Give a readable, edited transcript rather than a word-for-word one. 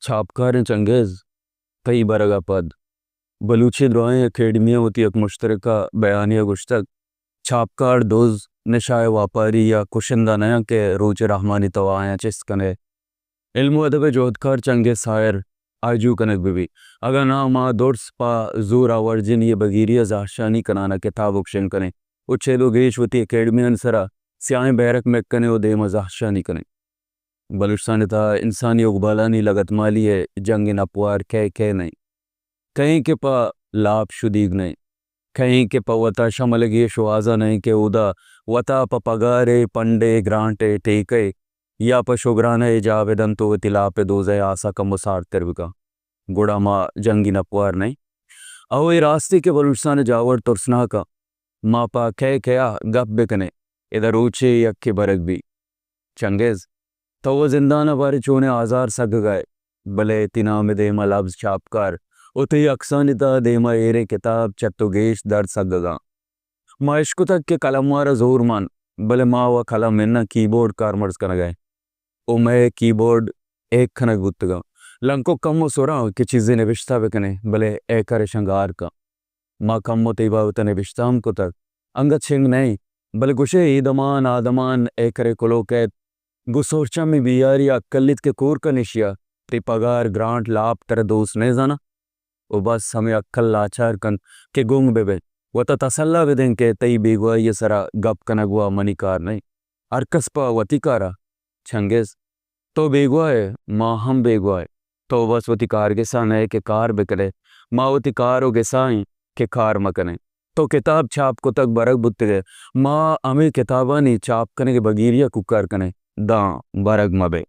छापकार चंगेज़ कई बरगा पद बलूची दुआएं अकेडमिया होती एक मुश्तरका बयानिया गुश्तक छापकार दोज नशाए व्यापारी या कुशिंदा नया के रोच रहमानी तवाया चिस्कने इल्मु अदब जोधकार चंगे सायर आजू कनक बिबी अगर ना मा दोर्स पा जोरा वर्जिन ये बगीरिया जाशानी कनाना किताब उक्शन कने उच्छे लोगेश वती अकेडमी अनसरा स्याह बैरक में कने ओ दे मजाशानी कने बलुचिस्तान था इंसानी उगबालानी लगत माली है जंग नपवार कह नहीं कहीं के पा लाभ शुदीग नहीं कहीं के पा वता शमलगी शुआजा नहीं के उदा वता पा पगारे पंडे ग्रांटे टेके या प शुगराना जावेदन तो तिला पे दोजे आसा का मुसार तिरविका गुड़ा मा जंगी नपवार नहीं अवो ये रास्ते के बलुचिस्तान जावर तुरसना का मा पा कह गप बिकने इधर ऊँचे यक्के बरक भी चंगेज़ तो वो जिंदाना बारे चोने आज़ार सग गए भले तिना में देमा लफ्ज़ छापकार उते अक्सानिता देमा एरे किताब चत्तुगेश दर्द सगगा माँ इश्क तक के कलम वारा जोर मान भले माँ व कलम इन्ना कीबोर्ड कारमर्स कर गए ओ मैं कीबोर्ड एक खनक गुत्तगा लंको कम सोरा कि चीज़ें निविश्ता बेकने भले ए करे शंगार का माँ कम तेबा उतने विश्ताम को तक अंगत छिंग नहीं भले गुशे ईदमान आदमान ए करे कुलो कैद गुसोरचा में बियारी अक्कलित के कोर का निशिया ते पगार ग्रांट लाभ तेरे दोस्त नहीं जाना वो बस हमें अक्कल लाचार कन के गुंग बेबे वो तसल्ला विदें के तई बेगुआ ये सरा गप कनगुआ मनिकार नहीं अरकस पा वतिकारा छंगेज़ तो बेगुआ है माँ हम बेगुआ है तो बस वतिकार के सा नए के कार बिकले माँ वतिकार के साई के कार मकने तो किताब छाप को तक बरक बुत गए माँ हमें किताबा नहीं छाप कने के बगीरिया कुकर कने दा बरग मबे।